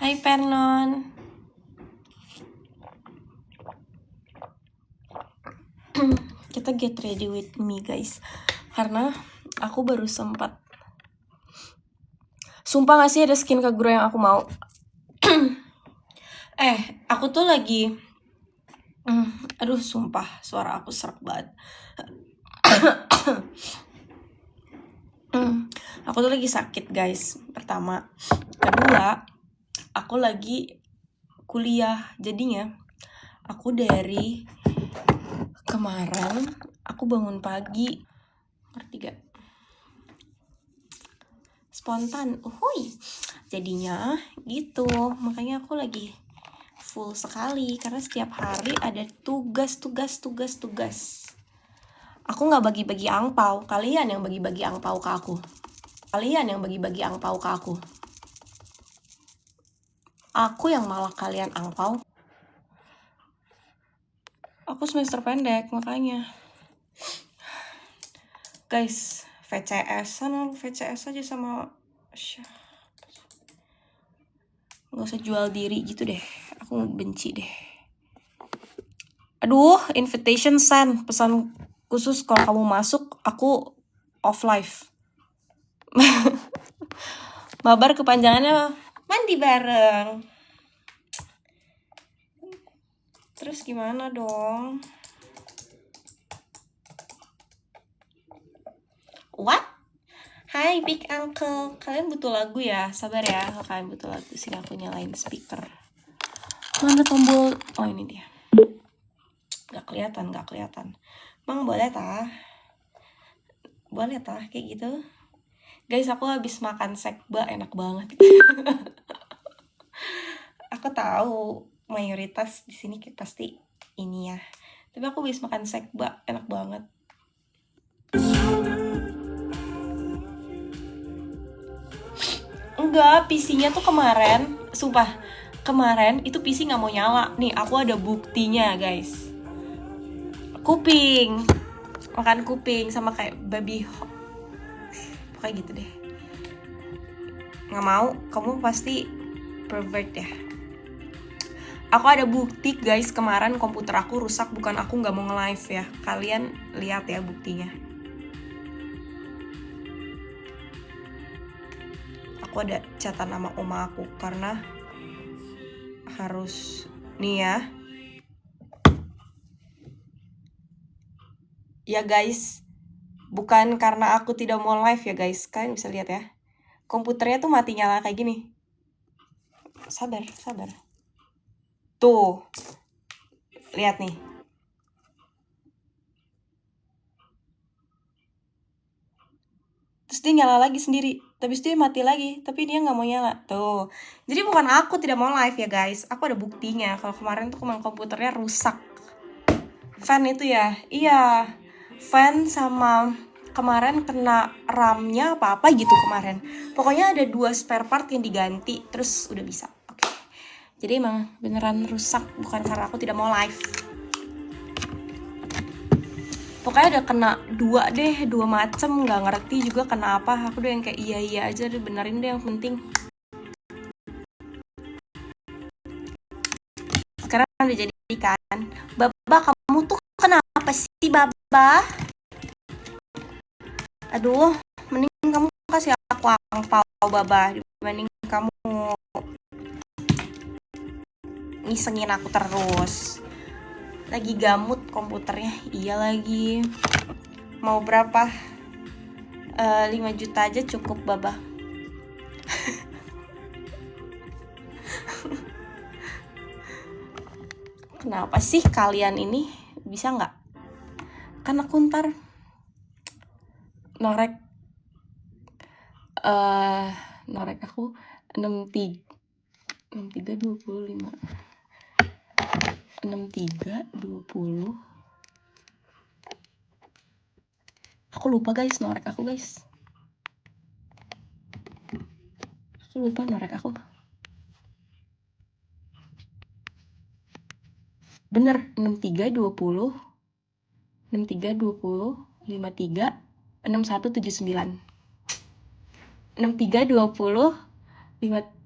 Hai Pernon. Kita get ready with me guys. Karena aku baru sempat. Sumpah gak sih ada skin Kagura yang aku mau. Aku tuh lagi aduh sumpah suara aku serak banget. Aku tuh lagi sakit guys. Pertama. Kedua, aku lagi kuliah. Jadinya aku dari kemarin aku bangun pagi. Ngerti gak? Spontan. Uhuy. Jadinya gitu. Makanya aku lagi full sekali karena setiap hari ada tugas. Aku nggak bagi-bagi angpau, kalian yang bagi-bagi angpau ke aku. Aku yang malah kalian angpau. Aku semester pendek makanya. Guys, VCS aja sama nggak usah jual diri gitu deh. Aku benci deh. Aduh, invitation send, pesan khusus kalau kamu masuk, aku off live. Mabar kepanjangannya mandi bareng. Terus gimana dong? What? Hai Big Uncle, kalian butuh lagu ya? Sabar ya, kalau kalian butuh lagu sini aku nyalain speaker. Mana tombol? Oh ini dia. Gak kelihatan. Bang boleh tah? Boleh tah kayak gitu? Guys, aku habis makan sekba, enak banget. Aku tahu mayoritas di sini pasti ini ya. Tapi aku habis makan sekba, enak banget. Enggak, PC-nya tuh kemarin, sumpah, kemarin itu PC nggak mau nyala. Nih, aku ada buktinya, guys. Kuping, makan kuping sama kayak babi, pokoknya gitu deh. Nggak mau, kamu pasti pervert ya. Aku ada bukti, guys. Kemarin komputer aku rusak, bukan aku nggak mau nge-live ya. Kalian lihat ya buktinya. Aku ada catatan nama oma aku karena harus nih ya. Ya guys, bukan karena aku tidak mau live ya guys. Kalian bisa lihat ya. Komputernya tuh mati nyala kayak gini. Sabar. Tuh. Lihat nih. Terus dia nyala lagi sendiri. Tapi dia mati lagi. Tapi dia gak mau nyala. Tuh. Jadi bukan aku tidak mau live ya guys. Aku ada buktinya. Kalau kemarin tuh komputernya rusak. Fan itu ya. Iya. Fan sama kemarin kena RAM-nya apa-apa gitu kemarin. Pokoknya ada 2 spare part yang diganti. Terus udah bisa. Oke. Jadi emang beneran rusak. Bukan karena aku tidak mau live. Pokoknya ada kena 2 macem, nggak ngerti juga kenapa. Aku udah yang kayak iya aja deh, benerin deh yang penting. Sekarang udah jadi kan. Baba, kamu tuh kenapa sih Baba? Aduh, mending kamu kasih aku angpau Baba dibanding kamu ngisengin aku terus. Lagi gamut komputernya. Iya lagi. Mau berapa? 5 juta aja cukup Baba. Kenapa sih kalian ini bisa nggak? Kan aku ntar norek aku 63 25 63 20. Aku lupa guys norek aku guys. Aku lupa norek aku. Bener 63 20 53 20 53 61 79 63 20 5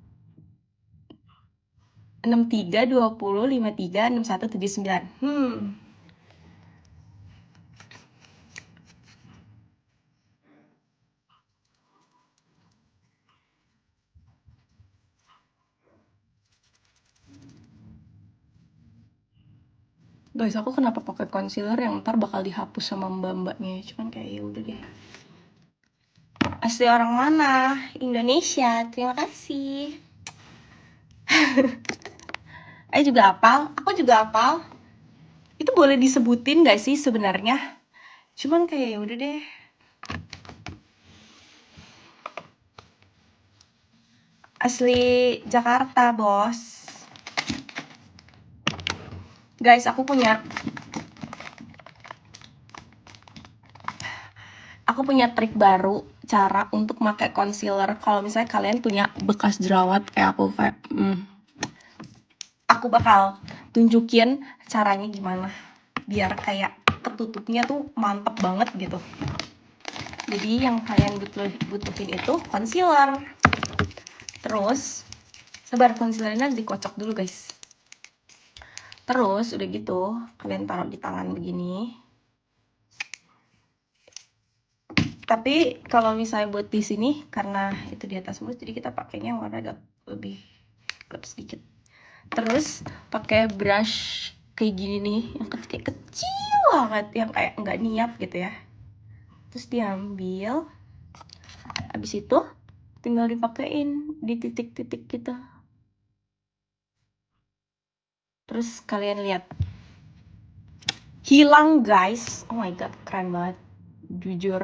63 20 53 61 79. Guys, aku kenapa pakai concealer yang ntar bakal dihapus sama mbak-mbaknya? Cuman kayak ya udah deh. Asli orang mana? Indonesia. Terima kasih. Aku juga hafal. Itu boleh disebutin gak sih sebenarnya? Cuman kayak ya udah deh. Asli Jakarta, bos. Guys, aku punya trik baru cara untuk pakai concealer kalau misalnya kalian punya bekas jerawat kayak aku aku bakal tunjukin caranya gimana biar kayak ketutupnya tuh mantep banget gitu. Jadi yang kalian butuhin itu concealer. Terus sebar concealernya dikocok dulu guys. Terus udah gitu kalian taruh di tangan begini. Tapi kalau misalnya buat di sini karena itu di atas mulut jadi kita pakainya warna agak lebih gelap sedikit. Terus pakai brush kayak gini nih yang kecil banget yang kayak nggak niat gitu ya. Terus diambil, habis itu tinggal dipakein di titik-titik gitu. Terus kalian lihat hilang guys. Oh my god, keren banget jujur.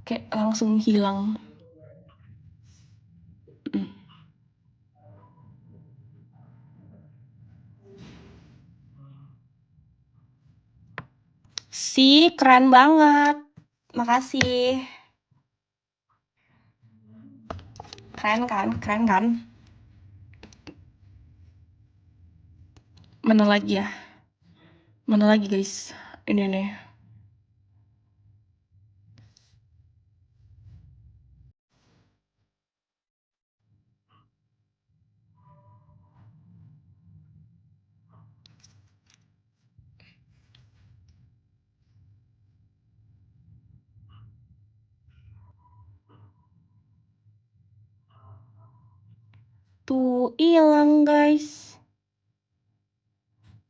Kayak langsung hilang. Keren banget. Makasih. Keren kan? Keren kan? Mana lagi ya? Mana lagi guys? Ini nih. Tuh hilang guys.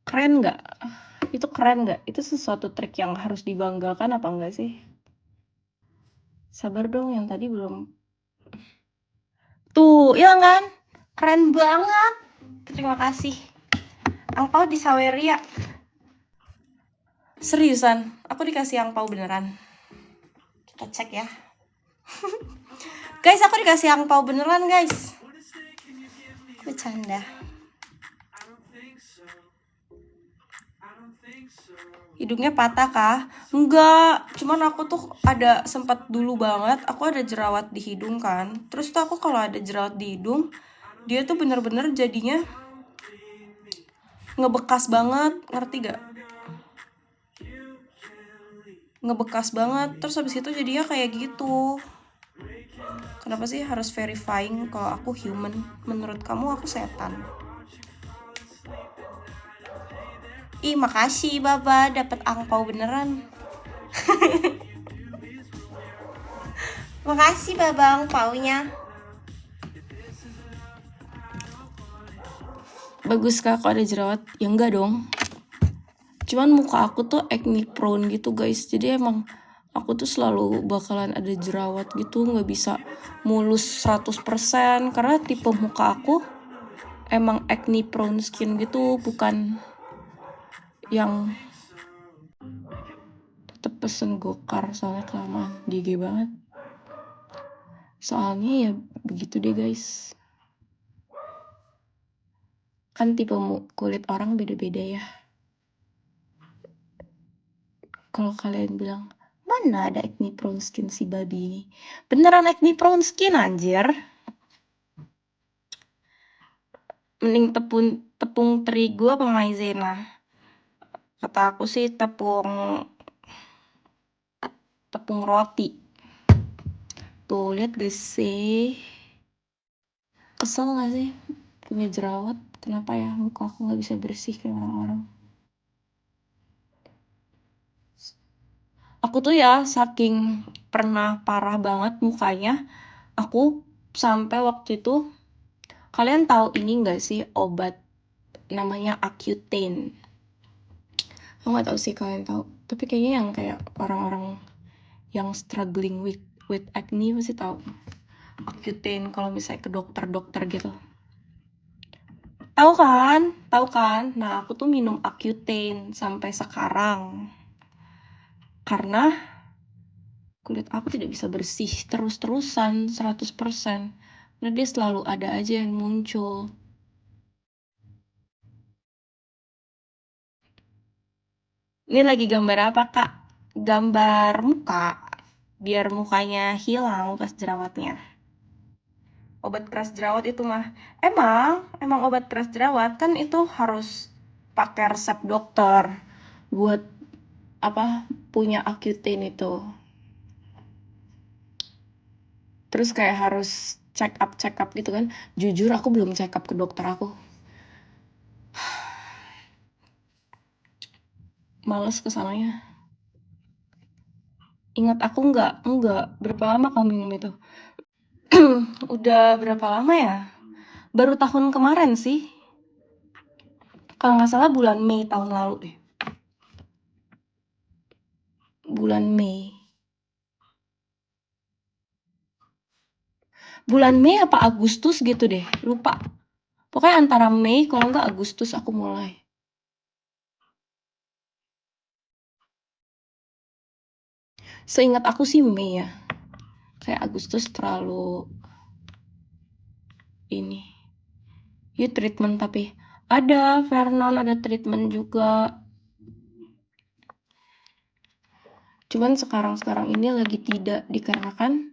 Keren nggak? Itu keren nggak? Itu sesuatu trik yang harus dibanggakan apa enggak sih? Sabar dong, yang tadi belum. Tuh, hilang kan? Keren banget. Terima kasih. Angpau di Saweria. Seriusan, aku dikasih angpau beneran. Kita cek ya. Guys, aku dikasih angpau beneran guys. Bercanda. Hidungnya patah kah? Enggak, cuman aku tuh ada sempat dulu banget aku ada jerawat di hidung kan. Terus tuh aku kalau ada jerawat di hidung, dia tuh bener-bener jadinya ngebekas banget, ngerti gak? Ngebekas banget, terus habis itu jadinya kayak gitu. Kenapa sih harus verifying kalau aku human? Menurut kamu aku setan? Ih, makasih Baba, dapat angpau beneran. Makasih Baba angpaunya. Bagus kak kalau ada jerawat? Ya enggak dong. Cuman muka aku tuh acne prone gitu guys. Jadi emang aku tuh selalu bakalan ada jerawat gitu, nggak bisa mulus 100% karena tipe muka aku emang acne prone skin gitu, bukan yang tetep pesen gokar soalnya kelamaan gigi banget. Soalnya ya begitu deh guys. Kan tipe kulit orang beda-beda ya. Kalau kalian bilang, mana ada acne prone skin si babi ini? Beneran acne prone skin anjir. Mending tepung terigu apa maizena? Kata aku sih tepung roti. Tuh lihat gak sih? Kesel gak sih punya jerawat? Kenapa ya muka aku nggak bisa bersih kayak orang-orang? Aku tuh ya saking pernah parah banget mukanya, aku sampai waktu itu, kalian tahu ini nggak sih obat namanya Accutane? Aku nggak tahu sih kalian tahu, tapi kayaknya yang kayak orang-orang yang struggling with acne pasti tahu Accutane kalau misalnya ke dokter-dokter gitu. Tahu kan? Tahu kan? Nah, aku tuh minum Accutane sampai sekarang. Karena kulit aku tidak bisa bersih terus-terusan 100%. Nah, dia selalu ada aja yang muncul. Ini lagi gambar apa, Kak? Gambar muka. Biar mukanya hilang pas jerawatnya. Obat keras jerawat itu mah emang obat keras jerawat kan itu harus pakai resep dokter buat apa punya Accutane itu. Terus kayak harus check up gitu kan. Jujur aku belum check up ke dokter aku. Males kesananya. Ingat aku enggak. Berapa lama kamu minum itu? Udah berapa lama ya? Baru tahun kemarin sih. Kalau nggak salah bulan Mei tahun lalu deh. Bulan Mei. Bulan Mei apa Agustus gitu deh. Lupa. Pokoknya antara Mei kalau nggak Agustus aku mulai. Seingat aku sih Mei ya. Kayak Agustus terlalu ini. Ya treatment tapi ada Vernon, ada treatment juga. Cuman sekarang ini lagi tidak dikarenakan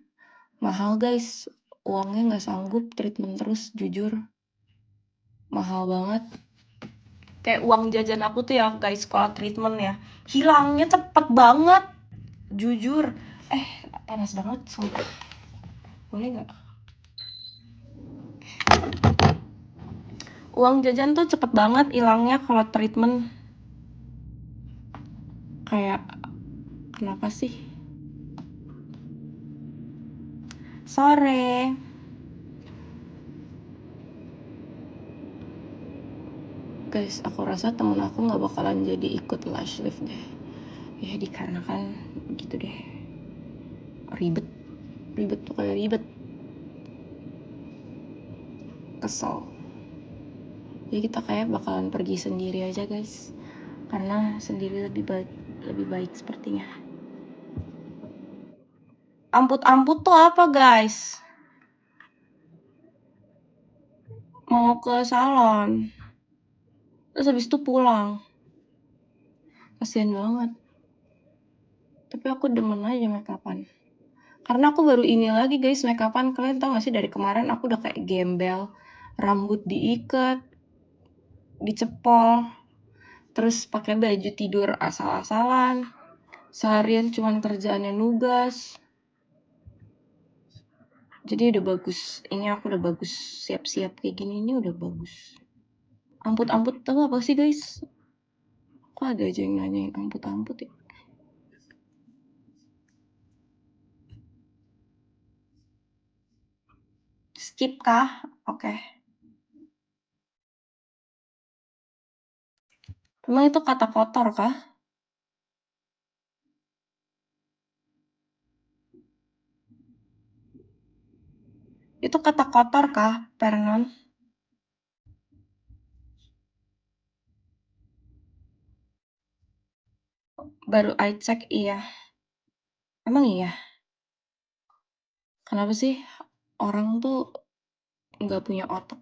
mahal guys. Uangnya nggak sanggup treatment terus jujur. Mahal banget. Kayak uang jajan aku tuh ya guys kalau treatment ya. Hilangnya cepet banget. Jujur. Panas banget sumpah. Boleh nggak? Uang jajan tuh cepet banget hilangnya kalau treatment. Kayak kenapa sih? Sore. Guys, aku rasa temen aku nggak bakalan jadi ikut lash lift deh. Ya dikarenakan gitu deh. Ribet. Ribet tuh kayak ribet. Kesel. Jadi kita kayak bakalan pergi sendiri aja guys. Karena sendiri lebih baik sepertinya. Amput-amput tuh apa guys? Mau ke salon. Terus habis itu pulang. Kasian banget. Tapi aku demen aja make upan. Karena aku baru ini lagi guys make upan. Kalian tau gak sih dari kemarin aku udah kayak gembel. Rambut diikat. Dicepol. Terus pakai baju tidur asal-asalan. Seharian cuman kerjaannya nugas. Jadi udah bagus. Ini aku udah bagus. Siap-siap kayak gini ini udah bagus. Amput-amput tau apa sih guys? Kok ada aja yang nanyain amput-amput ya? Skip kah? Oke. Emang itu kata kotor kah? Itu kata kotor kah, Pernon? Baru I check iya. Emang iya? Kenapa sih orang tuh nggak punya otak?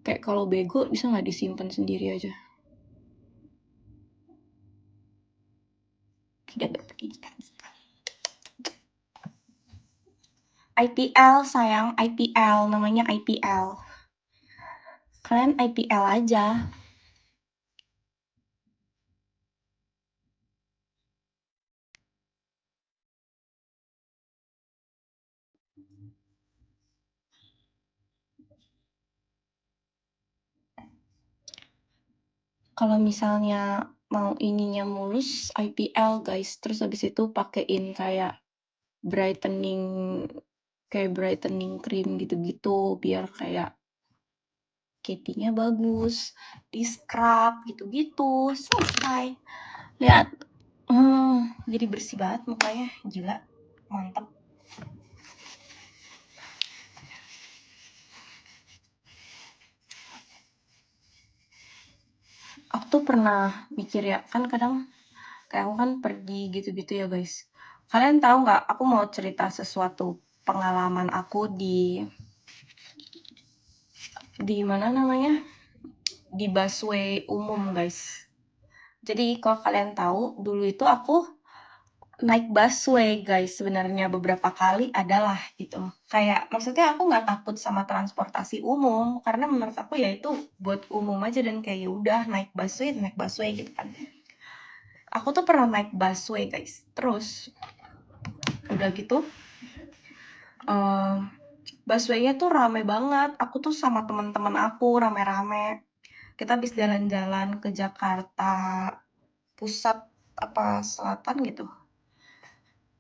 Kayak kalau bego bisa nggak disimpan sendiri aja? Tidak berpendidikan. IPL sayang, IPL namanya IPL. Kalian IPL aja. Kalau misalnya mau ininya mulus, IPL guys, terus habis itu pakein kayak brightening cream gitu-gitu biar kayak ketinya bagus, di scrub gitu-gitu, selesai. Lihat, jadi bersih banget mukanya, gila, mantap. Aku tuh pernah mikir ya, kan kadang kayak aku kan pergi gitu-gitu ya guys. Kalian tahu nggak? Aku mau cerita sesuatu pengalaman aku di mana namanya? Di busway umum guys. Jadi kalau kalian tahu, dulu itu aku naik busway guys sebenarnya beberapa kali adalah gitu. Kayak maksudnya aku nggak takut sama transportasi umum karena menurut aku ya itu buat umum aja dan kayak ya udah naik busway gitu kan. Aku tuh pernah naik busway guys. Terus udah gitu busway-nya tuh rame banget. Aku tuh sama teman-teman aku rame-rame. Kita habis jalan-jalan ke Jakarta Pusat apa Selatan gitu.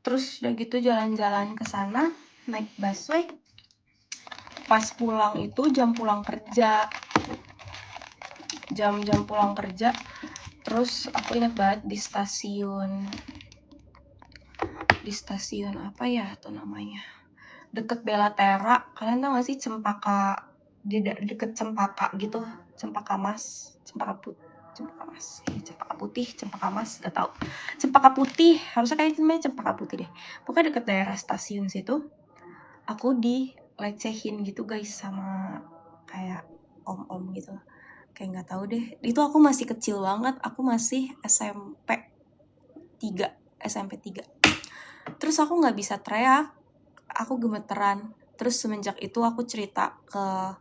Terus udah gitu jalan-jalan ke sana naik busway. Pas pulang itu jam pulang kerja. Jam pulang kerja. Terus aku ingat banget di stasiun apa ya tuh namanya? Deket Belatera. Kalian tau gak sih Cempaka, di deket Cempaka gitu, Cempaka Mas, Cempaka Putih, Cempaka Mas, gak tau. Cempaka Putih, harusnya kayak namanya Cempaka Putih deh. Pokoknya deket daerah stasiun situ, aku dilecehin gitu guys sama kayak om-om gitu. Kayak nggak tahu deh. Itu aku masih kecil banget, aku masih SMP 3. Terus aku nggak bisa teriak, aku gemeteran. Terus semenjak itu aku cerita ke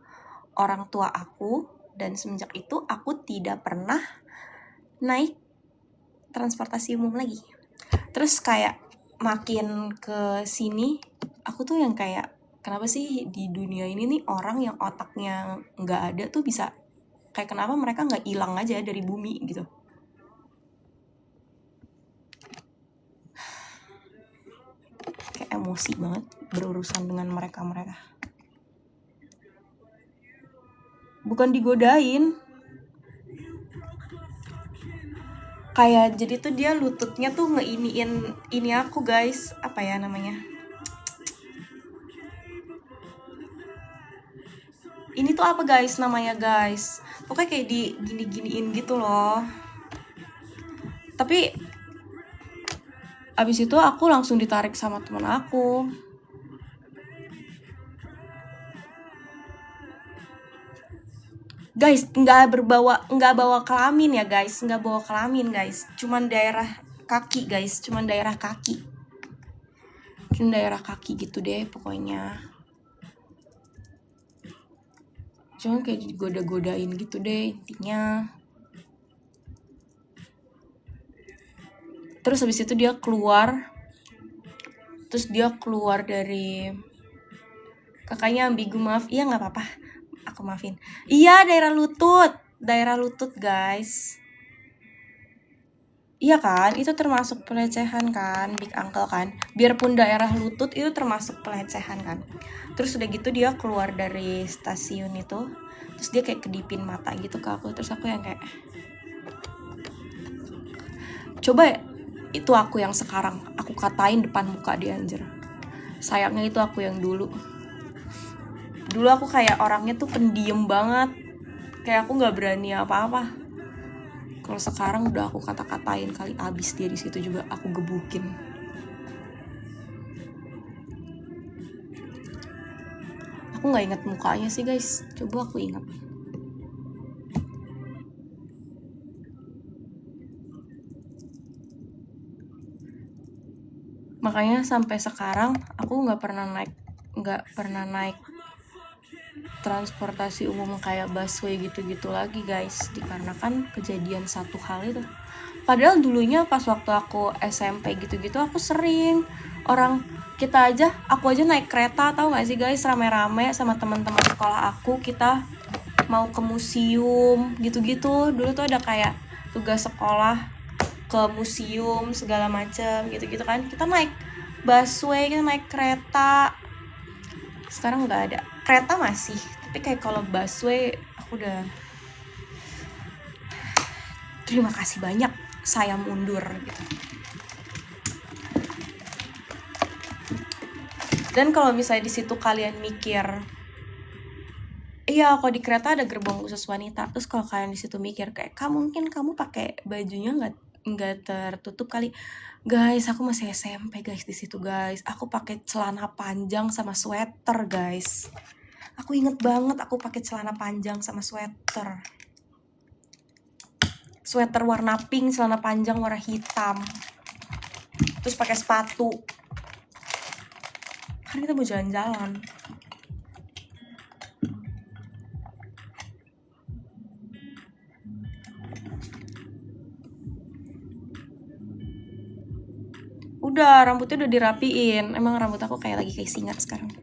orang tua aku, dan semenjak itu aku tidak pernah naik transportasi umum lagi. Terus kayak makin ke sini, aku tuh yang kayak, kenapa sih di dunia ini nih orang yang otaknya nggak ada tuh bisa, kayak kenapa mereka nggak hilang aja dari bumi gitu. Kayak emosi banget berurusan dengan mereka. Bukan digodain, kayak jadi tuh dia lututnya tuh ngeiniin ini aku guys, apa ya namanya, ini tuh apa guys namanya guys, pokoknya kayak di giniin gitu loh. Tapi abis itu aku langsung ditarik sama teman aku. Guys, nggak bawa kelamin ya guys, nggak bawa kelamin guys, cuman daerah kaki guys, cuman daerah kaki gitu deh pokoknya. Cuman kayak digoda-godain gitu deh intinya. Terus habis itu dia keluar dari kakaknya ambigu, maaf, iya nggak apa-apa, aku maafin. Iya, daerah lutut guys. Iya kan, itu termasuk pelecehan kan, big uncle kan. Biarpun daerah lutut itu termasuk pelecehan kan. Terus udah gitu dia keluar dari stasiun itu, terus dia kayak kedipin mata gitu ke aku. Terus aku yang kayak, coba itu aku yang sekarang aku katain depan muka dia anjir. Sayangnya itu aku yang dulu aku kayak orangnya tuh pendiam banget, kayak aku nggak berani apa-apa. Kalau sekarang udah aku kata-katain kali abis dia di situ juga aku gebukin. Aku nggak ingat mukanya sih guys, coba aku ingat. Makanya sampai sekarang aku nggak pernah naik transportasi umum kayak busway gitu-gitu lagi guys, dikarenakan kejadian satu hal itu. Padahal dulunya pas waktu aku SMP gitu-gitu aku sering, aku aja naik kereta, tahu nggak sih guys, rame-rame sama teman-teman sekolah aku, kita mau ke museum gitu-gitu. Dulu tuh ada kayak tugas sekolah ke museum segala macam gitu-gitu kan. Kita naik busway, kita naik kereta. Sekarang nggak ada. Kereta masih, tapi kayak kalau busway aku udah terima kasih banyak, saya mundur gitu. Dan kalau misalnya di situ kalian mikir, iya, kalau di kereta ada gerbong khusus wanita. Terus kalau kalian di situ mikir kayak, mungkin kamu pakai bajunya nggak tertutup kali. Guys, aku masih SMP guys di situ guys. Aku pakai celana panjang sama sweater guys. Aku inget banget aku pakai celana panjang sama sweater. Sweater warna pink, celana panjang warna hitam. Terus pakai sepatu. Kan kita mau jalan-jalan. Udah, rambutnya udah dirapiin. Emang rambut aku kayak lagi kayak singa sekarang.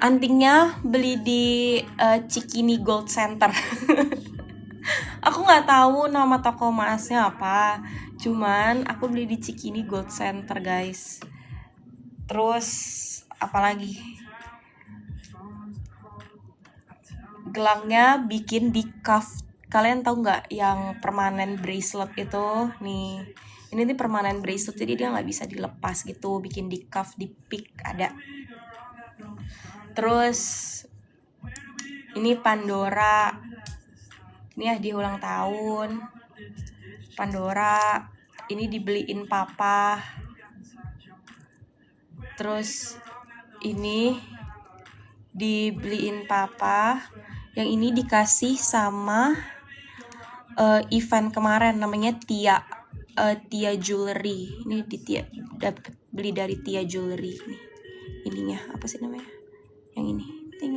Antingnya beli di Cikini Gold Center. Aku nggak tahu nama toko emasnya apa. Cuman aku beli di Cikini Gold Center, guys. Terus apalagi? Gelangnya bikin di cuff. Kalian tahu nggak yang permanen bracelet itu? Nih, ini nih permanen bracelet, jadi dia nggak bisa dilepas gitu. Bikin di cuff, di pick ada. Terus ini Pandora. Ini hadiah ulang tahun. Pandora. Ini dibeliin papa. Terus ini dibeliin papa. Yang ini dikasih sama event kemarin, namanya Tia Jewelry. Ini beli dari Tia Jewelry nih. Ininya apa sih namanya? Yang ini. Ting.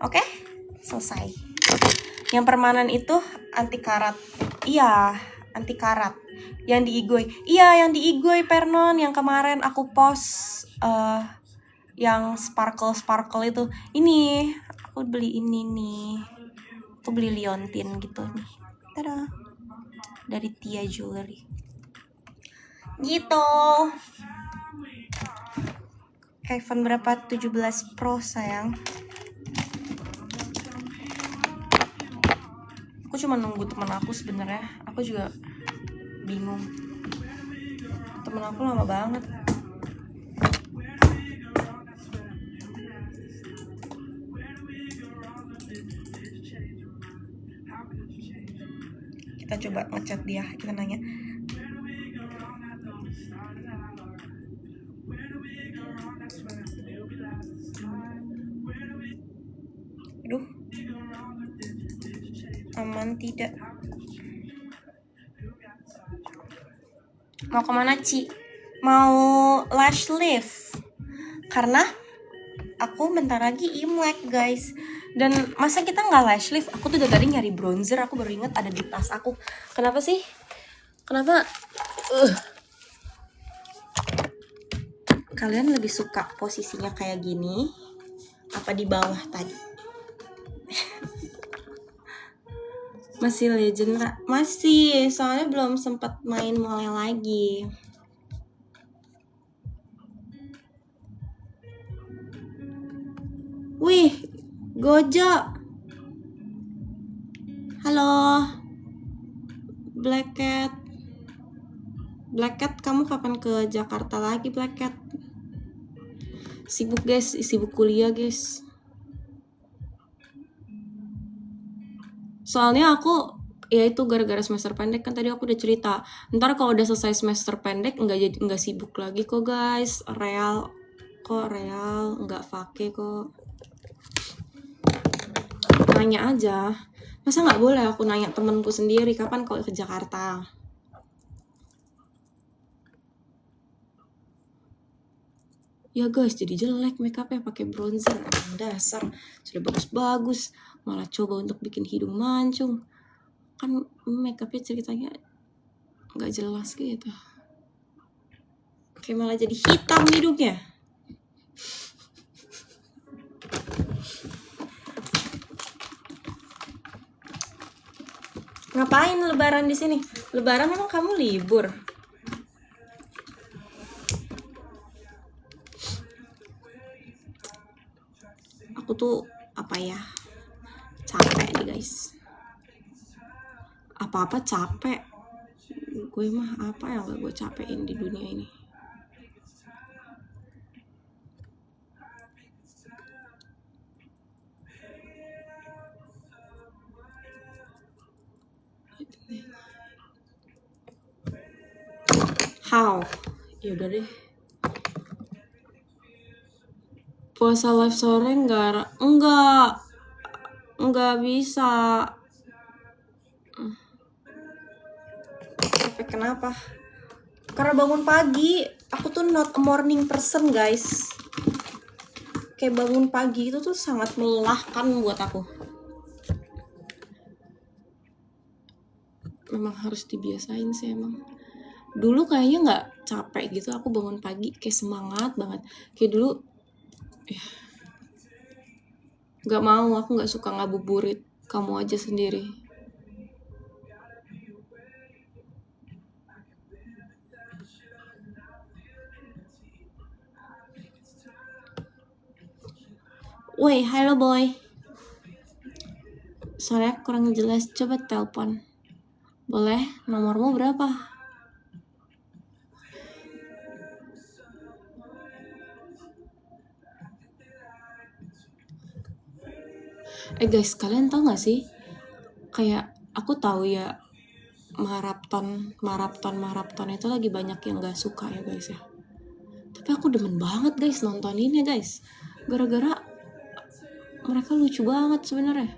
Oke, selesai. Yang permanen itu anti karat. Iya, anti karat. Yang di Igoi. Iya, yang di Igoi Pernon yang kemarin aku post yang sparkle itu. Ini aku beli ini nih. Aku beli liontin gitu nih. Tada. Dari Tia Jewelry. Gitu. iPhone berapa? 17 Pro sayang. Aku cuma nunggu teman aku sebenarnya. Aku juga bingung. Temen aku lama banget. Kita coba ngechat dia, kita nanya. Aduh, aman tidak? Mau kemana, Ci? Mau lash lift. Karena aku bentar lagi Imlek, guys. Dan masa kita nggak lash lift? Aku tuh udah tadi nyari bronzer. Aku baru inget ada di tas aku. Kenapa sih? Kenapa? Kalian lebih suka posisinya kayak gini apa di bawah tadi? Masih legend, masih, soalnya belum sempat main mall lagi. Wih, Gojo. Halo. Black Cat. Black Cat, kamu kapan ke Jakarta lagi, Black Cat? Sibuk guys, sibuk kuliah guys. Soalnya aku, ya itu gara-gara semester pendek kan tadi aku udah cerita. Ntar kalau udah selesai semester pendek nggak sibuk lagi kok guys. Real, nggak vake kok. Nanya aja. Masa nggak boleh aku nanya temenku sendiri kapan kau ke Jakarta? Ya guys, jadi jelek makeupnya pakai bronzer. Dasar, sudah bagus-bagus malah coba untuk bikin hidung mancung. Kan makeupnya ceritanya nggak jelas gitu. Kayak malah jadi hitam hidungnya. Ngapain lebaran di sini? Lebaran memang kamu libur? Aku tuh apa ya? Capek nih guys. Apa-apa capek. Gue mah apa yang gak gue capekin di dunia ini? How? Ya udah deh. Puasa live sore enggak bisa. Capek kenapa? Karena bangun pagi. Aku tuh not a morning person guys. Kayak bangun pagi itu tuh sangat melelahkan buat aku. Memang harus dibiasain sih emang. Dulu kayaknya nggak capek gitu, aku bangun pagi kayak semangat banget. Kayak dulu, ya nggak mau, aku nggak suka ngabuburit. Kamu aja sendiri. Woi, halo boy. Soalnya kurang jelas, coba telepon. Boleh? Nomormu berapa? Guys, kalian tahu gak sih? Kayak aku tahu ya maraton itu lagi banyak yang gak suka ya guys ya. Tapi aku demen banget guys nontoninnya guys. Gara-gara mereka lucu banget sebenarnya.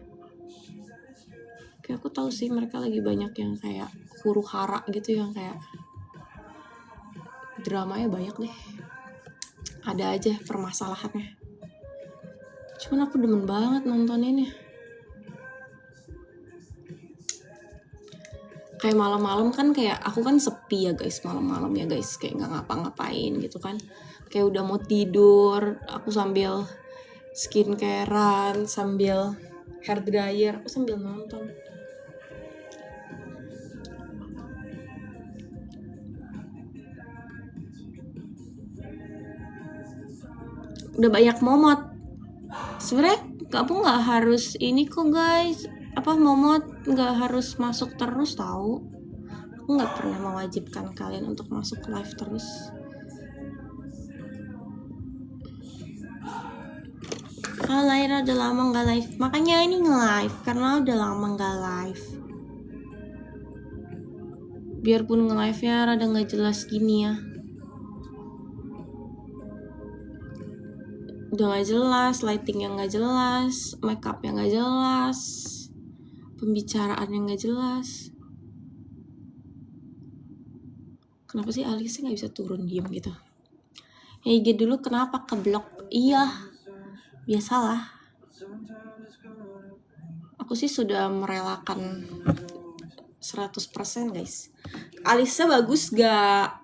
Kayak aku tahu sih mereka lagi banyak yang kayak huru hara gitu, yang kayak dramanya banyak deh. Ada aja permasalahannya. Cuman aku demen banget nontoninnya. Kayak malam-malam kan kayak aku kan sepi ya guys, malam-malam ya guys, kayak nggak ngapa-ngapain gitu kan. Kayak udah mau tidur, aku sambil skincarean, sambil hair dryer, aku sambil nonton. Udah banyak momot. Sebenarnya kamu nggak harus ini kok guys. Apa momot nggak harus masuk terus tahu. Aku nggak pernah mewajibkan kalian untuk masuk live terus. Kalau Laira udah lama nggak live, makanya ini nge-live karena udah lama nggak live. Biarpun nge-live-nya rada nggak jelas gini ya. Udah gak jelas, lighting yang gak jelas, makeup yang gak jelas, pembicaraan yang gak jelas. Kenapa sih Alice gak bisa turun diem gitu? IG dulu kenapa keblok? Iya, biasalah. Aku sih sudah merelakan 100% guys. Alice bagus gak?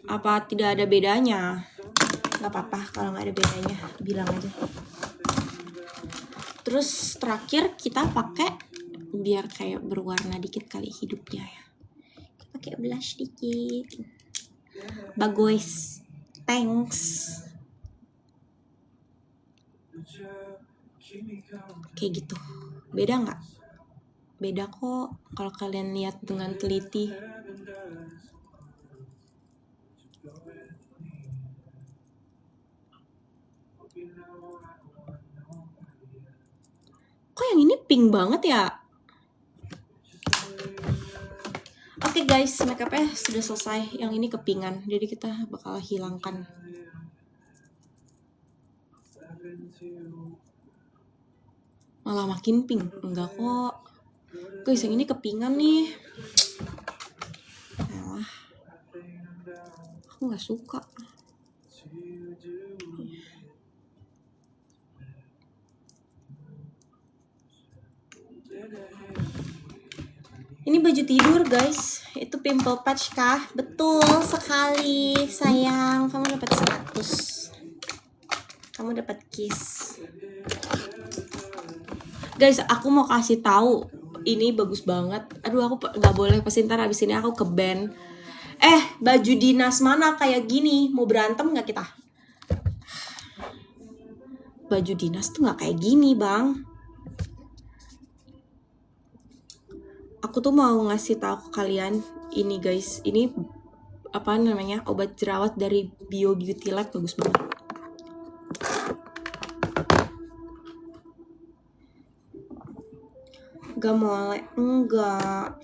Apa tidak ada bedanya? Gak apa-apa kalau gak ada bedanya, bilang aja. Terus terakhir kita pakai biar kayak berwarna dikit kali hidupnya ya. Pakai blush dikit. Bagus. Thanks. Kayak gitu. Beda nggak? Beda kok kalau kalian lihat dengan teliti. Kok yang ini pink banget ya? Oke guys, makeupnya sudah selesai. Yang ini kepingan, jadi kita bakal hilangkan. Malah makin pink. Enggak kok guys, yang ini kepingan nih. Alah, aku gak suka. Ini baju tidur guys. Itu pimple patch kah? Betul sekali sayang. Kamu dapat 100. Kamu dapat kiss. Guys, aku mau kasih tahu, ini bagus banget. Aduh, aku nggak boleh, pasti ntar abis ini aku ke band. Baju dinas mana kayak gini? Mau berantem nggak kita? Baju dinas tuh nggak kayak gini, bang. Aku tuh mau ngasih tahu ke kalian ini, guys. Ini apa namanya, obat jerawat dari Bio Beauty Lab, bagus banget. Gak mau enggak.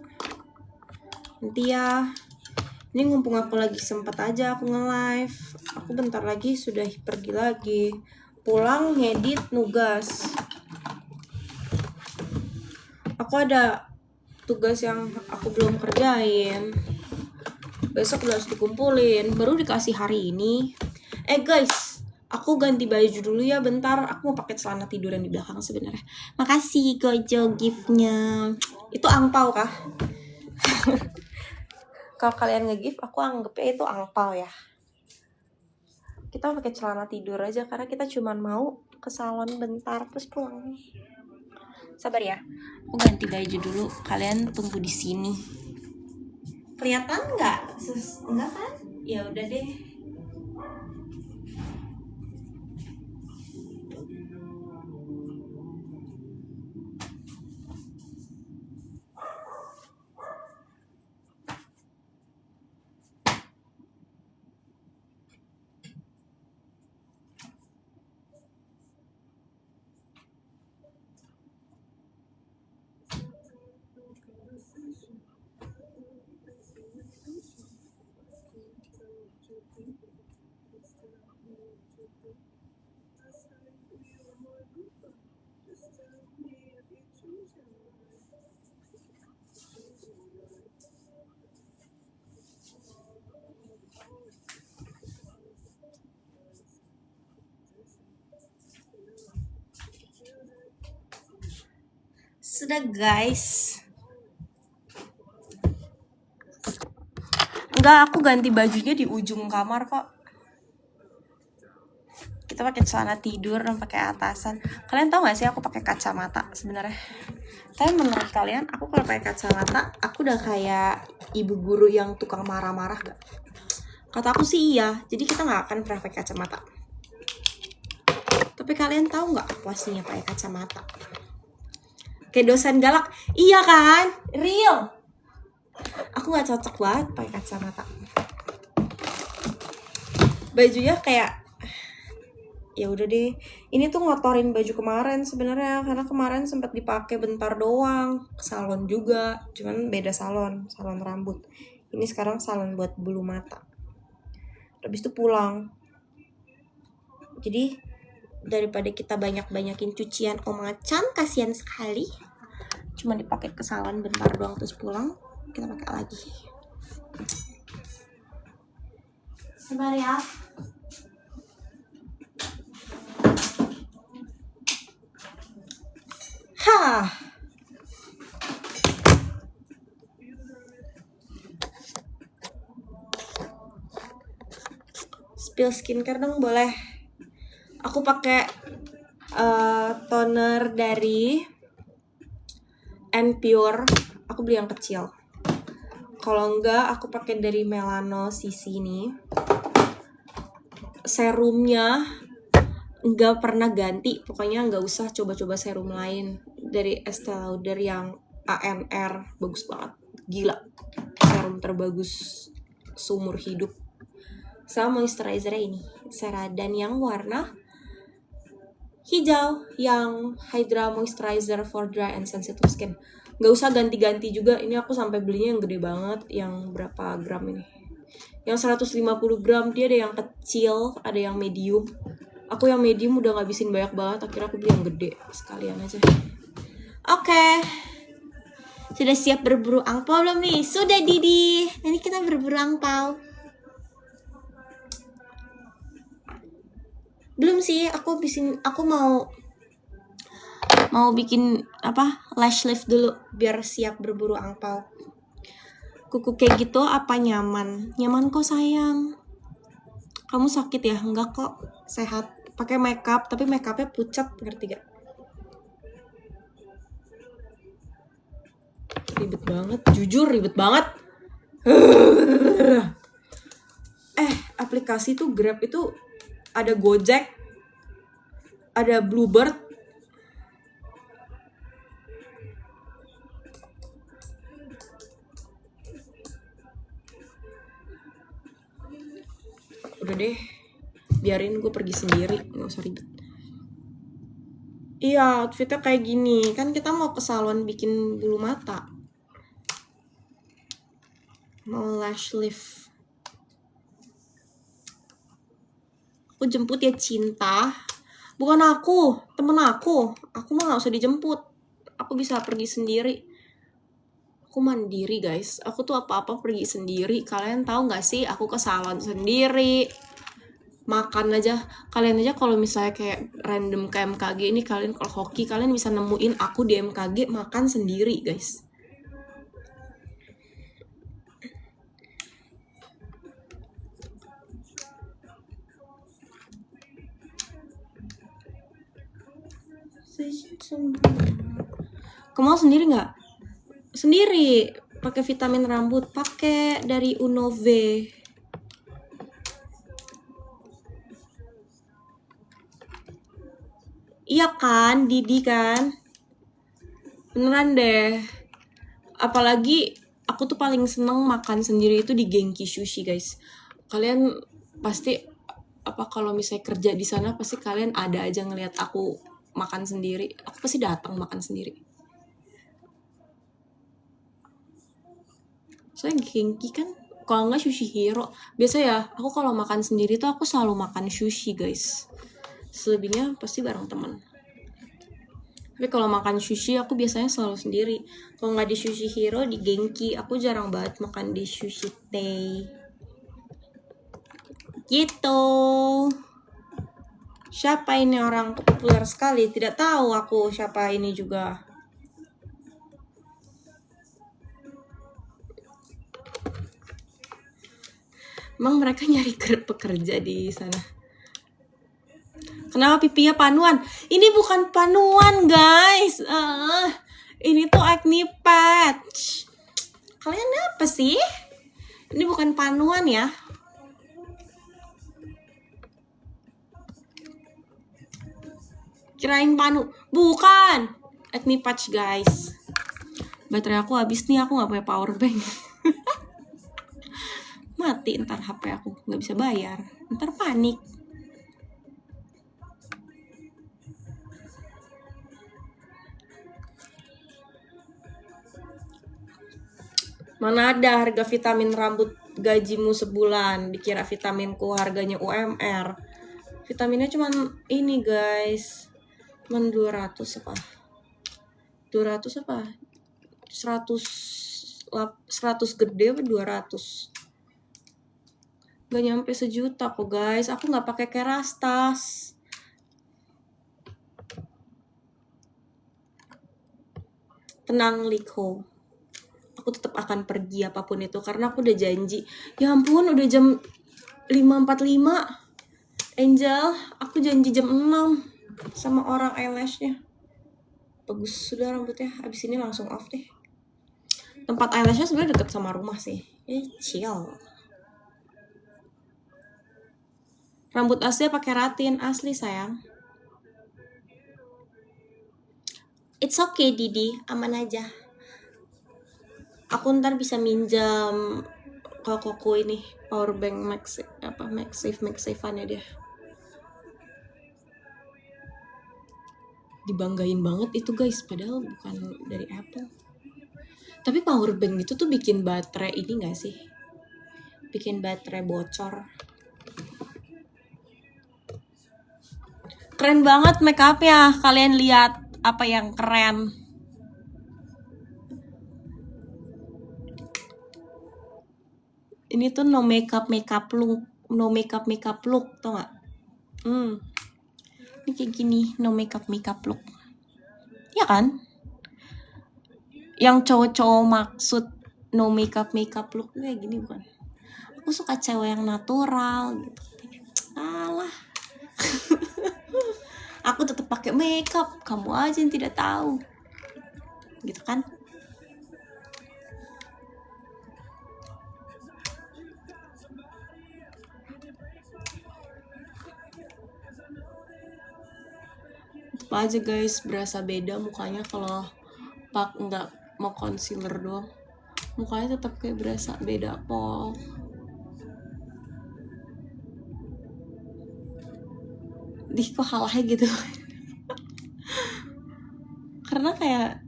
Nanti ya. Ini mumpung aku lagi sempat aja aku nge-live. Aku bentar lagi sudah pergi lagi. Pulang ngedit nugas. Aku ada tugas yang aku belum kerjain. Besok udah harus dikumpulin. Baru dikasih hari ini. Guys, aku ganti baju dulu ya bentar. Aku mau pakai celana tidur yang di belakang sebenarnya. Makasih Gojo gift-nya. Itu angpau kah? Kalau kalian nge-gift, aku anggapnya itu angpau ya. Kita pakai celana tidur aja karena kita cuma mau ke salon bentar terus pulang. Sabar ya. Aku ganti baju dulu. Kalian tunggu di sini. Kelihatan nggak? Enggak kan? Ya udah deh. Sudah guys. Enggak, aku ganti bajunya di ujung kamar kok. Kita pakai celana tidur dan pakai atasan. Kalian tahu gak sih aku pakai kacamata sebenarnya? Tapi menurut kalian aku kalau pakai kacamata aku udah kayak ibu guru yang tukang marah-marah gak? Kata aku sih iya. Jadi kita nggak akan pernah pakai kacamata. Tapi kalian tahu nggak apa aslinya pakai kacamata? Kayak dosen galak, iya kan? Real. Aku nggak cocok banget pakai kacamata. Bajunya kayak, ya udah deh. Ini tuh ngotorin baju kemarin sebenarnya karena kemarin sempat dipakai bentar doang. Ke salon juga, cuman beda salon rambut. Ini sekarang salon buat bulu mata. Habis itu pulang. Jadi daripada kita banyak-banyakin cucian Oma-chan, kasihan sekali. Cuma dipakai ke salon bentar doang terus pulang, kita pakai lagi. Sabar ya. Spill skincare dong boleh. Aku pakai toner dari Pure. Aku beli yang kecil. Kalau enggak aku pakai dari Melano CC ini. Serumnya enggak pernah ganti. Pokoknya enggak usah coba-coba serum lain. Dari Estee Lauder yang ANR. Bagus banget. Gila. Serum terbagus seumur hidup. Sama moisturizer ini. Ceradan yang warna hijau, yang Hydra Moisturizer for Dry and Sensitive Skin. Gak usah ganti-ganti juga. Ini aku sampai belinya yang gede banget. Yang berapa gram ini? Yang 150 gram. Dia ada yang kecil, ada yang medium. Aku yang medium udah ngabisin banyak banget. Akhirnya aku beli yang gede. Sekalian aja. Oke. Sudah siap berburu angpau belum nih? Sudah Didi. Ini kita berburu angpau. Belum sih, aku mau bikin lash lift dulu biar siap berburu angpau. Kuku kayak gitu apa nyaman? Nyaman kok sayang. Kamu sakit ya? Enggak kok, sehat. Pakai makeup tapi makeupnya pucat, ngerti gak? Ribet banget, jujur ribet banget. Aplikasi tuh Grab itu ada Gojek, ada Bluebird, udah deh, biarin gue pergi sendiri, nggak usah ribet. Iya, outfitnya kayak gini. Kan kita mau ke salon bikin bulu mata, mau lash lift. Aku jemput ya cinta. Bukan aku, temen aku. Aku mah gak usah dijemput. Aku bisa pergi sendiri. Aku mandiri guys. Aku tuh apa-apa pergi sendiri. Kalian tahu gak sih? Aku ke salon sendiri. Makan aja. Kalian aja kalau misalnya kayak random ke MKG ini, kalian kalau hoki, kalian bisa nemuin aku di MKG makan sendiri guys. Kamu mau sendiri nggak? Sendiri. Pakai vitamin rambut. Pakai dari Unove. Iya kan, Didi kan? Beneran deh. Apalagi aku tuh paling seneng makan sendiri itu di Genki Sushi guys. Kalian pasti kalau misalnya kerja di sana pasti kalian ada aja ngelihat aku makan sendiri. Aku pasti datang makan sendiri. Soalnya Genki kan, kalau nggak Sushi Hero. Biasa ya, aku kalau makan sendiri tuh aku selalu makan sushi guys. Selebihnya pasti bareng teman. Tapi kalau makan sushi aku biasanya selalu sendiri. Kalau nggak di Sushi Hero, di Genki. Aku jarang banget makan di Sushi Tei. Gitu. Siapa ini orang populer sekali? Tidak tahu aku siapa ini juga. Emang mereka nyari pekerja di sana? Kenapa pipinya panuan? Ini bukan panuan guys. Ini tuh acne patch. Kalian apa sih? Ini bukan panuan ya. Kirain panu. Bukan. Acne patch guys. Baterai aku habis nih. Aku gak punya power bank. Mati ntar HP aku. Gak bisa bayar. Ntar panik. Mana ada harga vitamin rambut gajimu sebulan. Dikira vitaminku harganya UMR. Vitaminnya cuman ini guys. Cuman 200 apa? 200 apa? 100 gede apa 200? Gak nyampe sejuta kok guys. Aku gak pakai Kerastas. Tenang Liko. Aku tetap akan pergi apapun itu karena aku udah janji. Ya ampun, udah jam 5.45. Angel, aku janji jam 6 sama orang eyelashnya. Bagus sudah rambutnya. Abis ini langsung off deh. Tempat eyelashnya sebenarnya deket sama rumah sih. Chill. Rambut asli pakai ratin asli sayang. It's okay Didi, aman aja. Aku ntar bisa minjam Koko ini power bank MagSafe-nya dia. Dibanggain banget itu guys, padahal bukan dari Apple. Tapi power bank itu tuh bikin baterai ini gak sih? Bikin baterai bocor. Keren banget make up-nya. Kalian lihat apa yang keren. Ini tuh no makeup look, tau gak? Ini kayak gini, no makeup look. Ya kan? Yang cowok-cowok maksud no makeup look kayak gini bukan? Aku suka cewek yang natural gitu. Alah. Aku tetap pakai makeup, kamu aja yang tidak tahu. Gitu kan? tetep aja guys berasa beda mukanya kalau nggak mau concealer doang. Mukanya tetap kayak berasa beda pol. Kok halahnya gitu. Karena kayak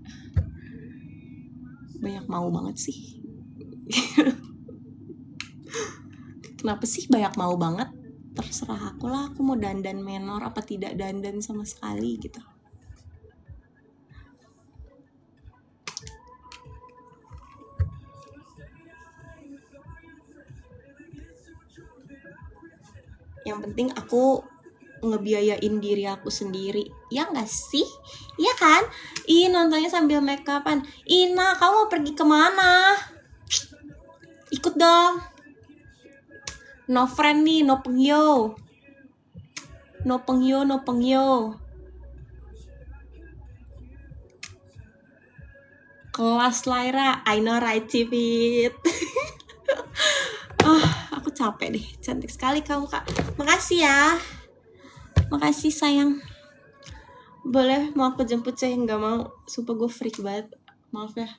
banyak mau banget sih. Kenapa sih banyak mau banget? Terserah aku lah, aku mau dandan menor apa tidak dandan sama sekali gitu. Yang penting aku ngebiayain diri aku sendiri, ya nggak sih? Iya kan? Nontonnya sambil make upan. Ina, kamu mau pergi kemana? Ikut dong. No friend nih, no pengyo. No pengyo. Kelas Lyra, I know right, Cipit. Aku capek deh, cantik sekali kamu kak. Makasih ya. Makasih sayang. Boleh mau aku jemput saya? Nggak mau, sumpah gue freak banget. Maaf ya.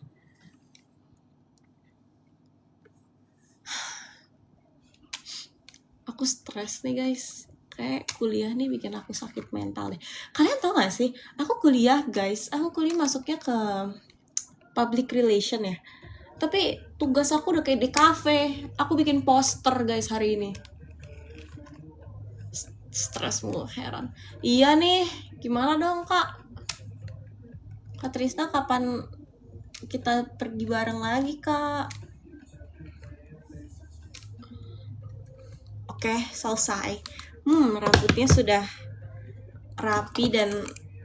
Aku stres nih guys. Kayak kuliah nih bikin aku sakit mental deh. Kalian tau gak sih? Aku kuliah guys. Aku kuliah masuknya ke public relation ya. Tapi tugas aku udah kayak di cafe. Aku bikin poster guys hari ini. Stres mulu, heran. Iya nih, gimana dong kak? Kak Trisna kapan kita pergi bareng lagi kak? Oke, selesai. Rambutnya sudah rapi dan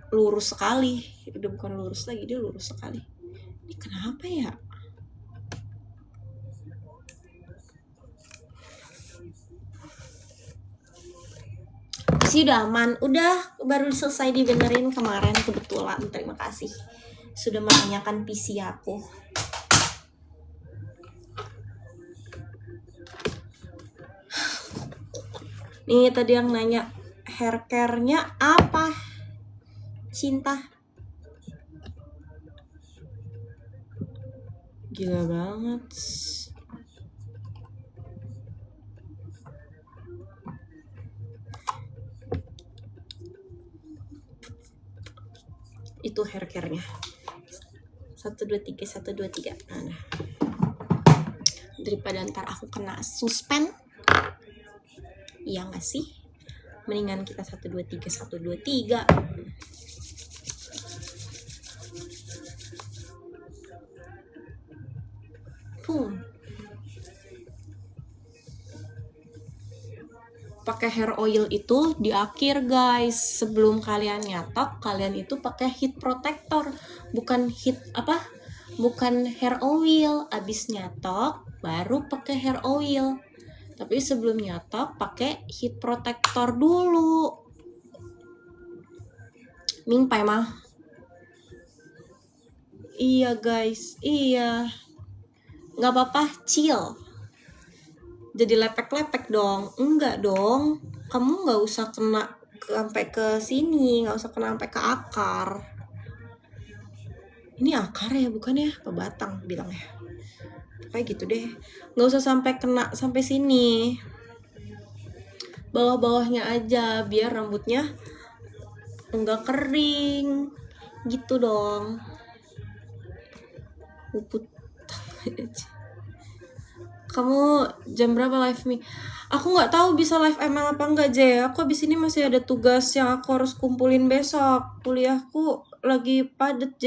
lurus sekali. Udah bukan lurus lagi, dia lurus sekali. Ini kenapa ya? PC udah aman, udah baru selesai dibenerin kemarin kebetulan. Terima kasih sudah menanyakan PC aku. Nih tadi yang nanya hair care-nya apa? Cinta. Gila banget. Itu hair care-nya. 1, 2, 3. Nah. Daripada ntar aku kena suspend. Iya gak sih? Mendingan kita 1, 2, 3. Pakai hair oil itu di akhir guys. Sebelum kalian nyatok, kalian itu pakai heat protector, bukan hair oil. Abis nyatok baru pakai hair oil. Tapi sebelum nyatok pakai heat protector dulu. Mingpai mah. Iya guys, iya. Nggak apa-apa, chill. Jadi lepek-lepek dong. Enggak dong. Kamu nggak usah kena sampai ke sini, nggak usah kena sampai ke akar. Ini akar ya, bukan ya? Pebatang bilangnya. Kayak gitu deh. Nggak usah sampai kena sampai sini. Bawah-bawahnya aja biar rambutnya enggak kering. Gitu dong. Uput. Kamu jam berapa live me? Aku nggak tahu bisa live ML apa enggak, J. Aku abis ini masih ada tugas yang aku harus kumpulin besok. Kuliahku lagi padet, J.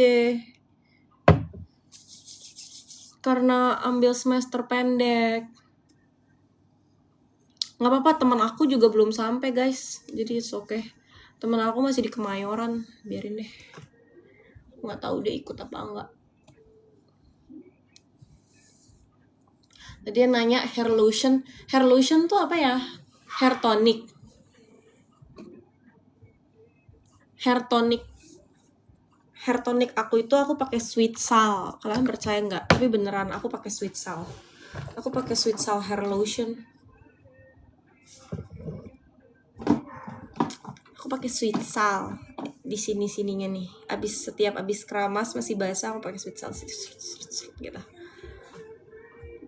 Karena ambil semester pendek. Nggak apa-apa, teman aku juga belum sampai, guys. Jadi it's okay. Teman aku masih di Kemayoran. Biarin deh. Nggak tahu dia ikut apa enggak. Dia nanya hair lotion. Hair lotion tuh apa ya? Hair tonic. Hair tonic aku itu aku pakai sweet sal. Kalian percaya nggak? Tapi beneran aku pakai sweet sal. Aku pakai sweet sal hair lotion. Aku pakai sweet sal. di sininya nih. Setiap abis keramas masih basah, aku pakai sweet salt gitu.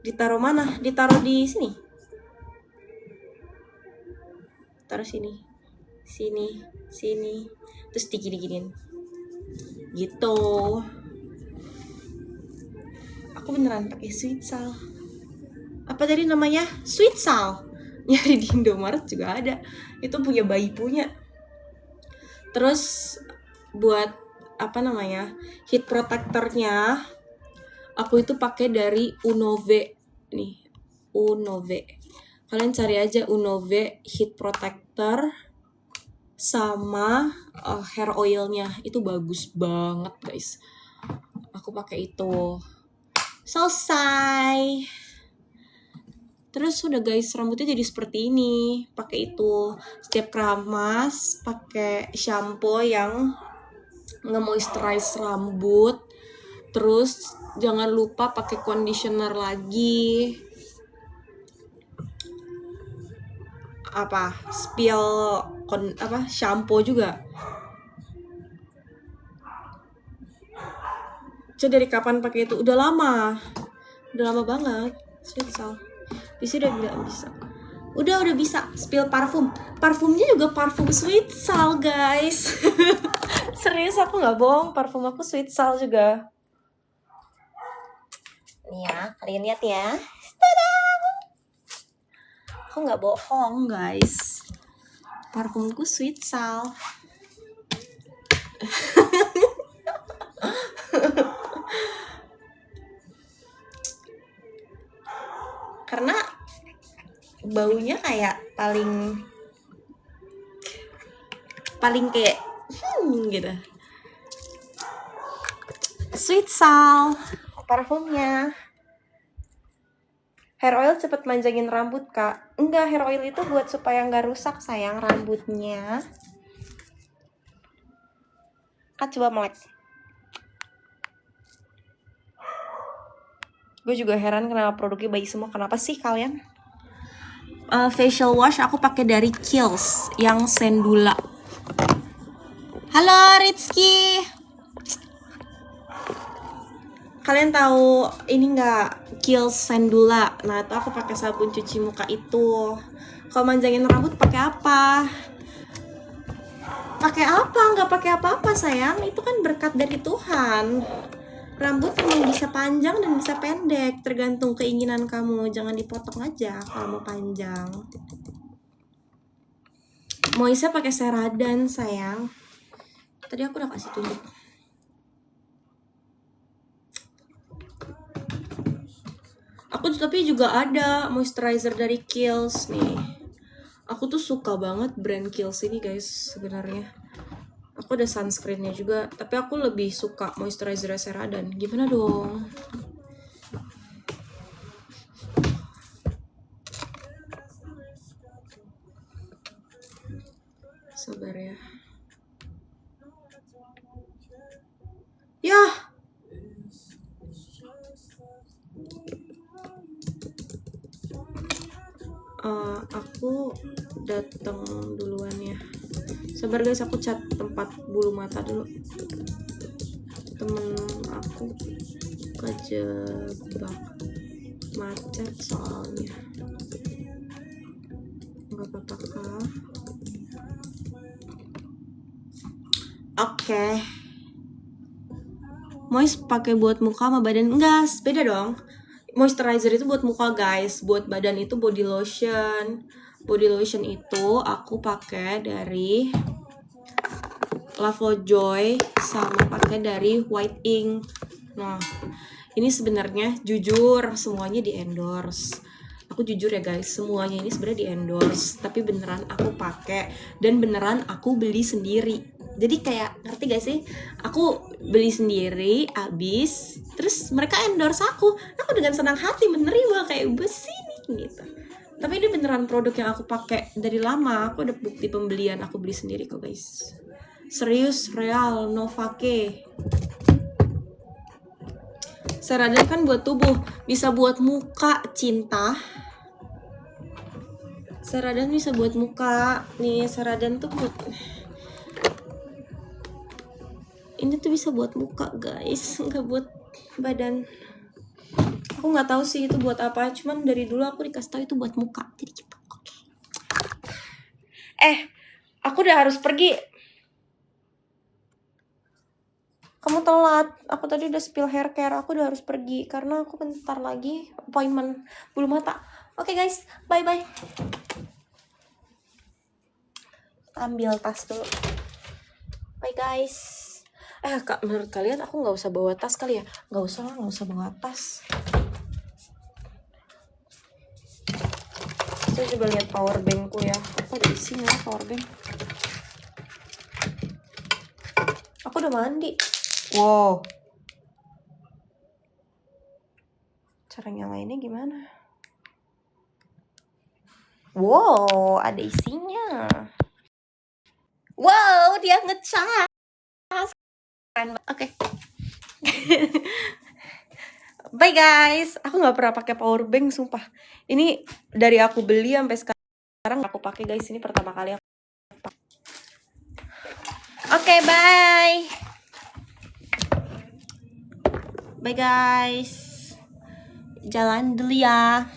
Ditaruh mana? Ditaruh di sini. Taruh sini. Terus digini-giniin. Gitu. Aku beneran pakai sweet salt. Apa tadi namanya? Sweet salt. Nyari di Indomaret juga ada. Itu punya bayi punya. Terus buat heat protectornya aku itu pakai dari Unove nih. Unove. Kalian cari aja Unove heat protector sama hair oilnya. Itu bagus banget, guys. Aku pakai itu. Selesai. Terus udah guys, rambutnya jadi seperti ini. Pakai itu. Setiap keramas pakai shampoo yang nge-moisturize rambut. Terus jangan lupa pakai conditioner lagi. Shampoo juga. Jadi dari kapan pakai itu? Udah lama banget. Sweet salt. Bisa udah bisa spill parfumnya juga parfum sweet salt, guys. Serius, aku nggak bohong, parfum aku sweet salt juga. Nih ya, kalian lihat ya. Aku nggak bohong, guys, parfumku sweet salt. Karena baunya kayak paling kayak gitu. Sweet salt parfumnya. Hair oil cepet manjangin rambut, Kak. Enggak, hair oil itu buat supaya nggak rusak, sayang, rambutnya. Kak, coba melek. Gue juga heran kenapa produknya bayi semua. Kenapa sih kalian? Facial wash aku pakai dari Kiehl's yang Sendula. Halo Rizky. Kalian tahu ini nggak? Kiehl's Sendula. Nah, itu aku pakai sabun cuci muka itu. Kalau manjangin rambut pakai apa? Nggak pakai apa-apa, sayang. Itu kan berkat dari Tuhan. Rambut memang bisa panjang dan bisa pendek, tergantung keinginan kamu. Jangan dipotong aja kalau mau panjang. Moisa pakai Ceradan, sayang. Tadi aku udah kasih tunjuk. Aku tapi juga ada moisturizer dari Kiehl's nih. Aku tuh suka banget brand Kiehl's ini, guys, sebenarnya. Aku ada sunscreennya juga, tapi aku lebih suka moisturizer Ceradan. Gimana dong? Sabar ya. Yah. Aku datang duluan ya. Sabar guys, aku cat tempat bulu mata dulu. Temen aku kejebak macet soalnya. Nggak apa-apa kah? Oke. Moist pakai buat muka sama badan? Enggak, beda dong. Moisturizer itu buat muka, guys. Buat badan itu body lotion. Body lotion itu aku pakai dari Lavojoy sama pakai dari White Ink. Nah, ini sebenarnya jujur semuanya di endorse. Aku jujur ya guys, semuanya ini sebenarnya di endorse, tapi beneran aku pakai dan beneran aku beli sendiri. Jadi kayak ngerti gak sih? Aku beli sendiri, abis terus mereka endorse aku dengan senang hati menerima kayak besi nih gitu. Tapi ini beneran produk yang aku pakai dari lama. Aku ada bukti pembelian, aku beli sendiri kok guys. Serius, real, no fake. Ceradan kan buat tubuh, bisa buat muka, cinta. Ceradan bisa buat muka. Nih, Ceradan tuh buat Ini tuh bisa buat muka guys, nggak buat badan. Aku nggak tahu sih itu buat apa, cuman dari dulu aku dikasih tahu itu buat muka, jadi gitu. Oke. Aku udah harus pergi. Kamu telat. Aku tadi udah spill hair care. Aku udah harus pergi karena aku bentar lagi appointment bulu mata. Oke guys, bye bye. Ambil tas dulu. Bye guys. Kak, menurut kalian aku nggak usah bawa tas kali ya? Nggak usah bawa tas. Saya coba lihat power bankku ya. Apa ada isinya power bank? Aku udah mandi. Wow. Cara nyalainnya gimana? Wow, ada isinya. Wow, dia ngecas. Oke. Bye guys. Aku nggak pernah pakai power bank, sumpah. Ini dari aku beli sampai sekarang aku pakai guys. Ini pertama kali aku pakai. Oke, bye. Bye guys. Jalan dulu ya.